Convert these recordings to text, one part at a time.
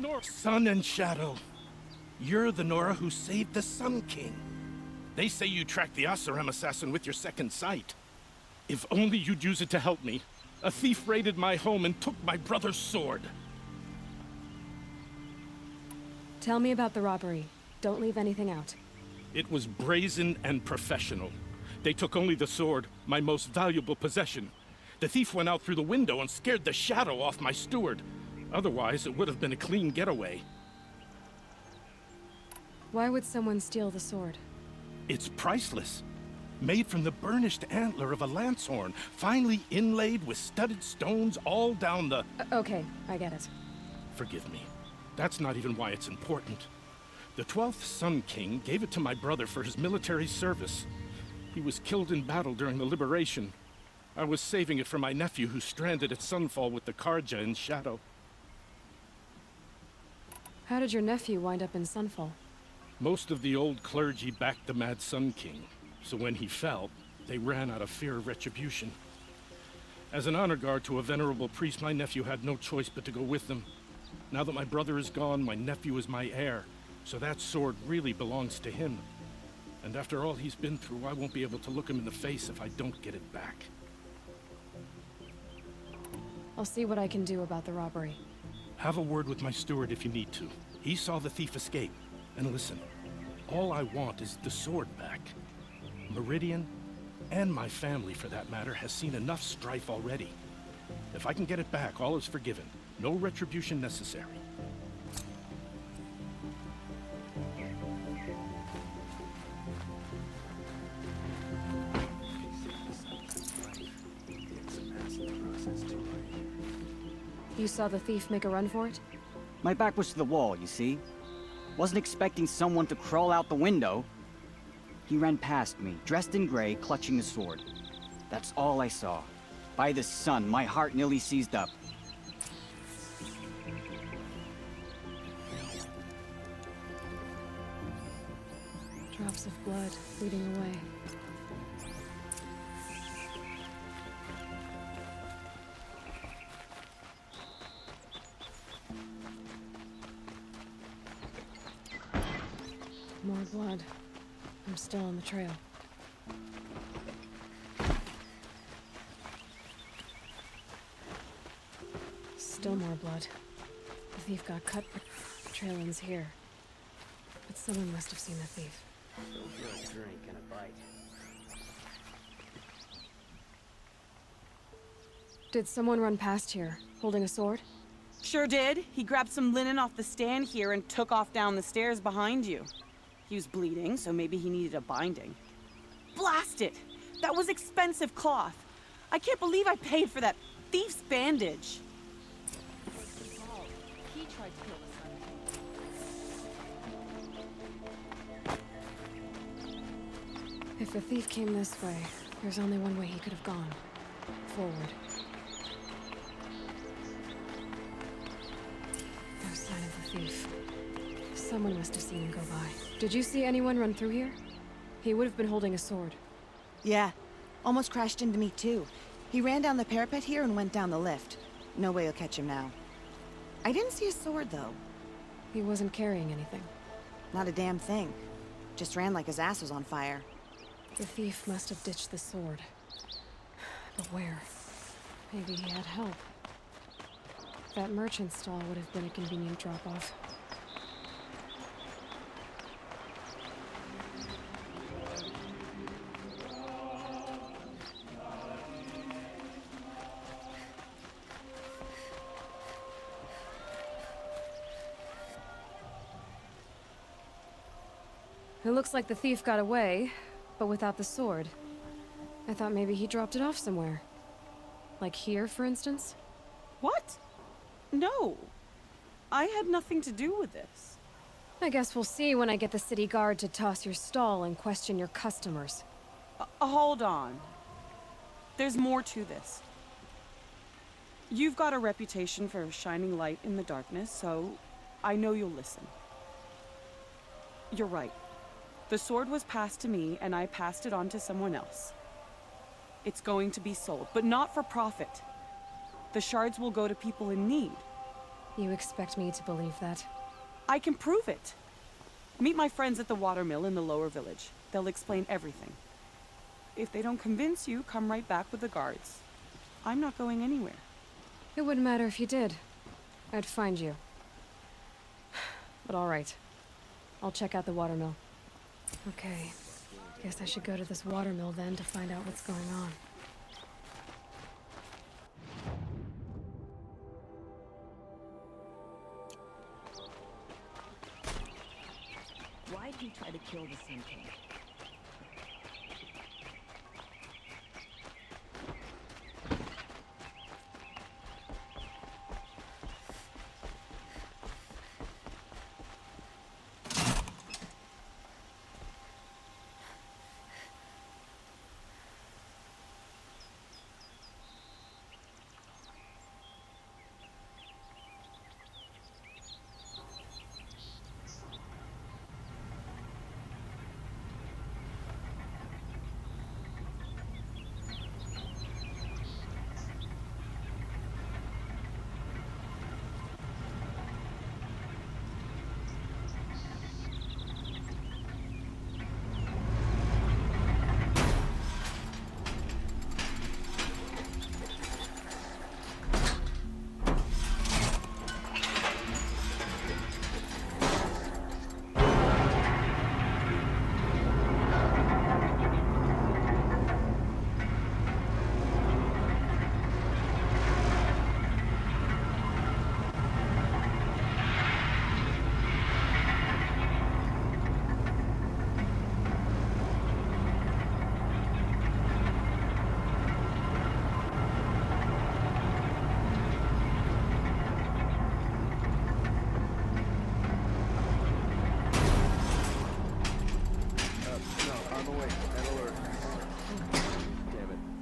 Nora. Sun and Shadow. You're the Nora who saved the Sun King. They say you tracked the Asaram assassin with your second sight. If only you'd use it to help me. A thief raided my home and took my brother's sword. Tell me about the robbery. Don't leave anything out. It was brazen and professional. They took only the sword, my most valuable possession. The thief went out through the window and scared the shadow off my steward. Otherwise, it would have been a clean getaway. Why would someone steal the sword? It's priceless. Made from the burnished antler of a lancehorn, finely inlaid with studded stones all down the... Okay, I get it. Forgive me. That's not even why it's important. The 12th Sun King gave it to my brother for his military service. He was killed in battle during the liberation. I was saving it for my nephew who's stranded at Sunfall with the Karja in Shadow. How did your nephew wind up in Sunfall? Most of the old clergy backed the Mad Sun King, so when he fell, they ran out of fear of retribution. As an honor guard to a venerable priest, my nephew had no choice but to go with them. Now that my brother is gone, my nephew is my heir, so that sword really belongs to him. And after all he's been through, I won't be able to look him in the face if I don't get it back. I'll see what I can do about the robbery. Have a word with my steward if you need to. He saw the thief escape. And listen, all I want is the sword back. Meridian, and my family for that matter, has seen enough strife already. If I can get it back, all is forgiven. No retribution necessary. You saw the thief make a run for it? My back was to the wall, you see? Wasn't expecting someone to crawl out the window. He ran past me, dressed in gray, clutching a sword. That's all I saw. By the sun, my heart nearly seized up. Drops of blood leading away. More blood. I'm still on the trail. Still more blood. The thief got cut, but the trail ends here. But someone must have seen the thief. So for a drink and a bite. Did someone run past here, holding a sword? Sure did. He grabbed some linen off the stand here and took off down the stairs behind you. He was bleeding, so maybe he needed a binding. Blast it! That was expensive cloth. I can't believe I paid for that thief's bandage. He tried to kill the Sun King. If the thief came this way, there's only one way he could have gone. Forward. No sign of the thief. Someone must have seen him go by. Did you see anyone run through here? He would have been holding a sword. Yeah. Almost crashed into me, too. He ran down the parapet here and went down the lift. No way you'll catch him now. I didn't see a sword, though. He wasn't carrying anything. Not a damn thing. Just ran like his ass was on fire. The thief must have ditched the sword. But where? Maybe he had help. That merchant stall would have been a convenient drop-off. It looks like the thief got away, but without the sword. I thought maybe he dropped it off somewhere. Like here, for instance? What? No. I had nothing to do with this. I guess we'll see when I get the city guard to toss your stall and question your customers. Hold on. There's more to this. You've got a reputation for shining light in the darkness, so I know you'll listen. You're right. The sword was passed to me, and I passed it on to someone else. It's going to be sold, but not for profit. The shards will go to people in need. You expect me to believe that? I can prove it. Meet my friends at the watermill in the lower village. They'll explain everything. If they don't convince you, come right back with the guards. I'm not going anywhere. It wouldn't matter if you did. I'd find you. But all right. I'll check out the watermill. Okay. Guess I should go to this watermill then to find out what's going on. Why did he try to kill the Sun King?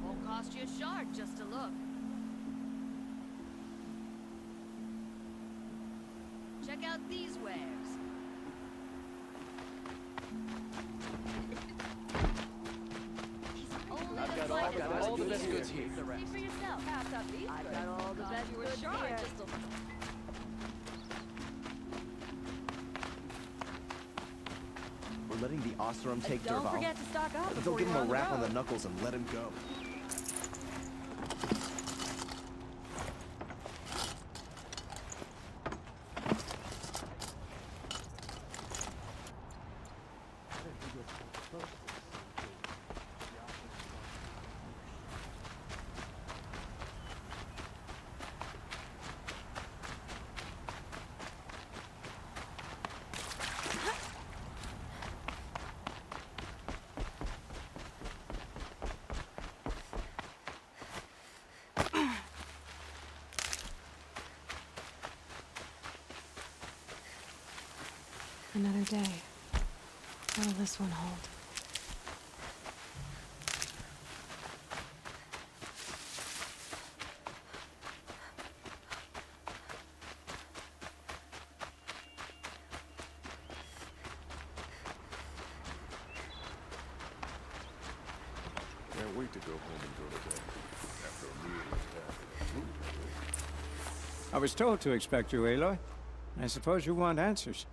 Won't cost you a shard just to look. Check out these wares. I've got all the best goods here. See for yourself. I've got these. I've got all the best goods here. Just a We're letting the Oseram take don't Dervahl. forget to stock up But before they'll give you're him a rap on road. the knuckles and let him go. Another day. What'll this one hold? Can't wait to go home and go to bed. After a meal like that. I was told to expect you, Aloy. I suppose you want answers.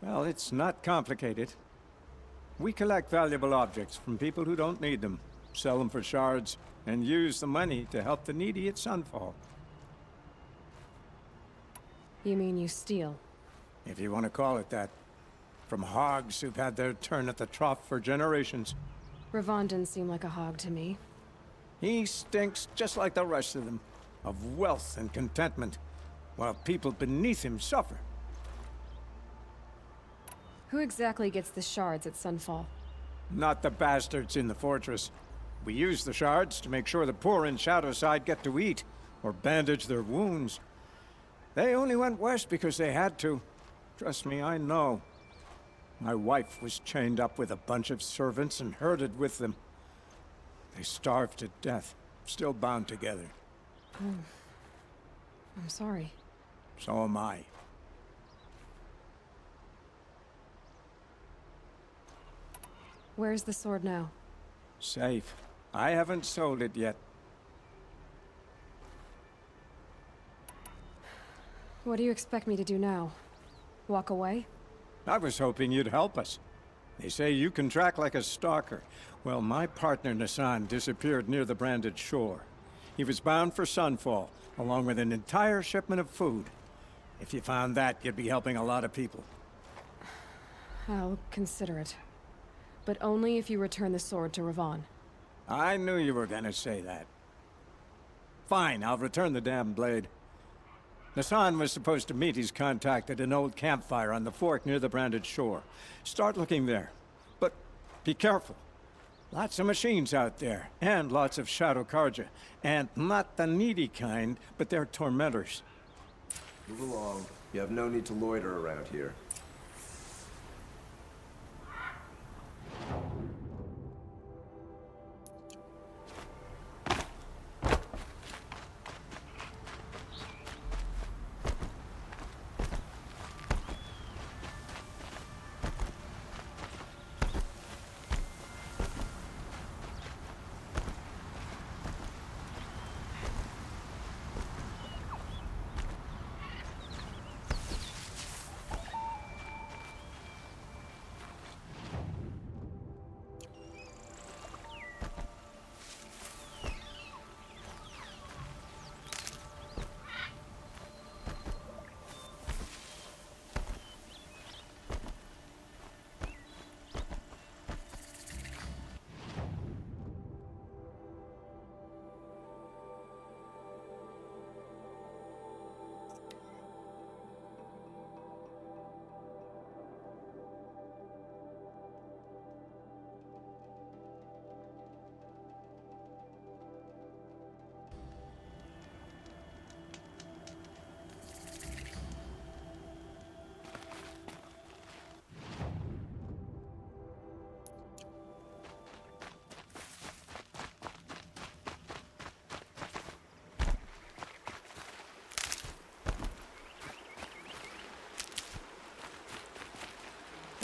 Well, it's not complicated. We collect valuable objects from people who don't need them, sell them for shards, and use the money to help the needy at Sunfall. You mean you steal? If you want to call it that. From hogs who've had their turn at the trough for generations. Ravon didn't seem like a hog to me. He stinks just like the rest of them, of wealth and contentment, while people beneath him suffer. Who exactly gets the shards at Sunfall? Not the bastards in the fortress. We use the shards to make sure the poor in Shadowside get to eat, or bandage their wounds. They only went west because they had to. Trust me, I know. My wife was chained up with a bunch of servants and herded with them. They starved to death, still bound together. I'm sorry. So am I. Where's the sword now? Safe. I haven't sold it yet. What do you expect me to do now? Walk away? I was hoping you'd help us. They say you can track like a stalker. Well, my partner Nassan disappeared near the branded shore. He was bound for Sunfall, along with an entire shipment of food. If you found that, you'd be helping a lot of people. I'll consider it. But only if you return the sword to Ravon. I knew you were gonna say that. Fine, I'll return the damn blade. Nassan was supposed to meet his contact at an old campfire on the fork near the branded shore. Start looking there. But be careful. Lots of machines out there, and lots of Shadow Karja. And not the needy kind, but they're tormentors. Move along. You have no need to loiter around here.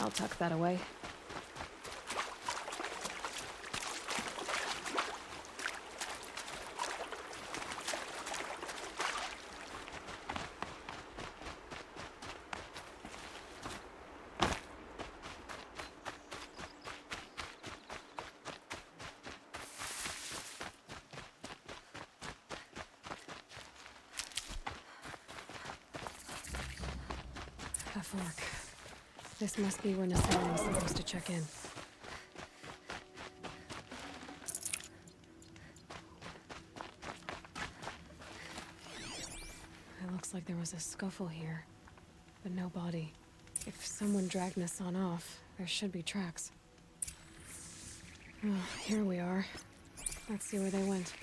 I'll tuck that away. A fork. This must be where Nassan was supposed to check in. It looks like there was a scuffle here, but no body. If someone dragged Nassan off, there should be tracks. Well, here we are. Let's see where they went.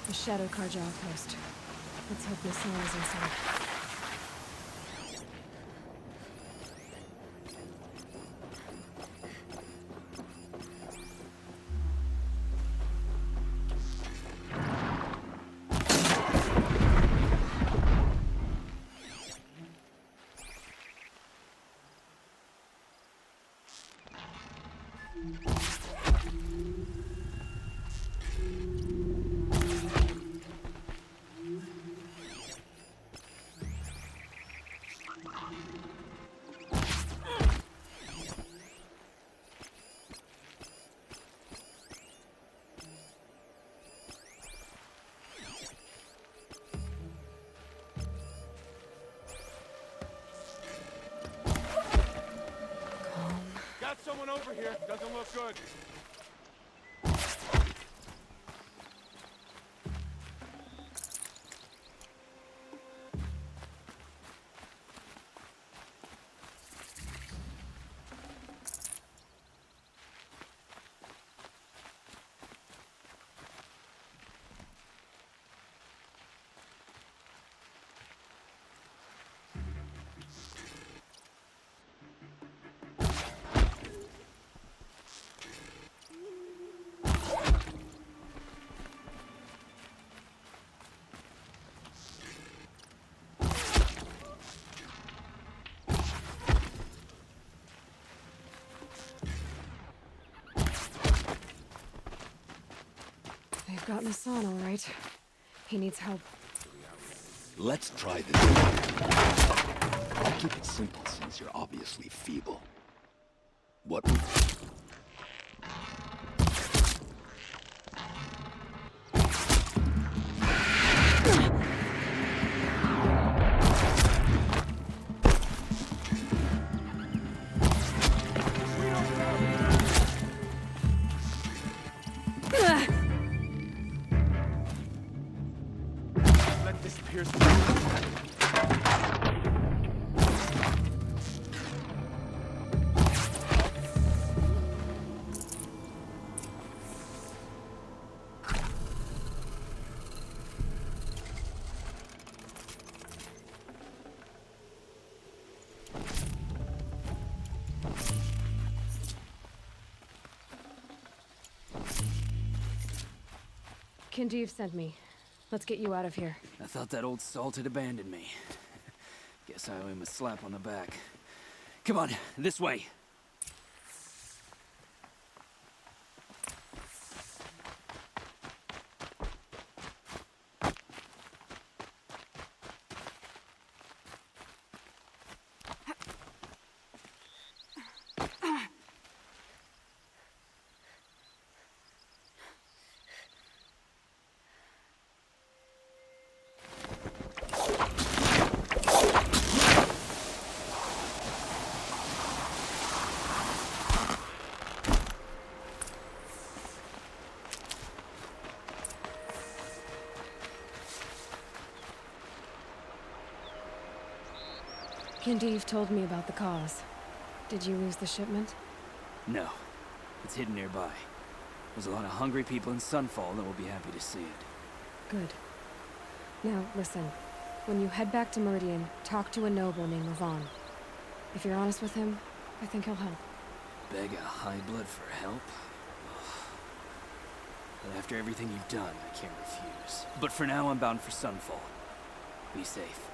The Shadow Karja outpost. Let's hope Nassan is inside. Got someone over here. Doesn't look good. got Nassan, all right. He needs help. Let's try this. I'll keep it simple since you're obviously feeble. What? Let this pierce. Kinjeev sent me. Let's get you out of here. I thought that old salt had abandoned me. Guess I owe him a slap on the back. Come on, this way. Kinjeev told me about the cause. Did you lose the shipment? No. It's hidden nearby. There's a lot of hungry people in Sunfall that will be happy to see it. Good. Now, listen. When you head back to Meridian, talk to a noble named Ravon. If you're honest with him, I think he'll help. Beg a high blood for help? But after everything you've done, I can't refuse. But for now, I'm bound for Sunfall. Be safe.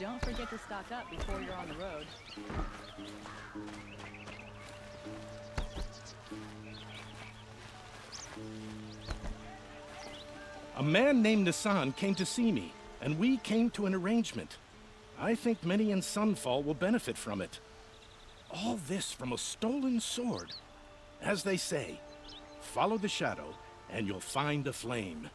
Don't forget to stock up before you're on the road. A man named Nassan came to see me, and we came to an arrangement. I think many in Sunfall will benefit from it. All this from a stolen sword. As they say, follow the shadow, and you'll find a flame.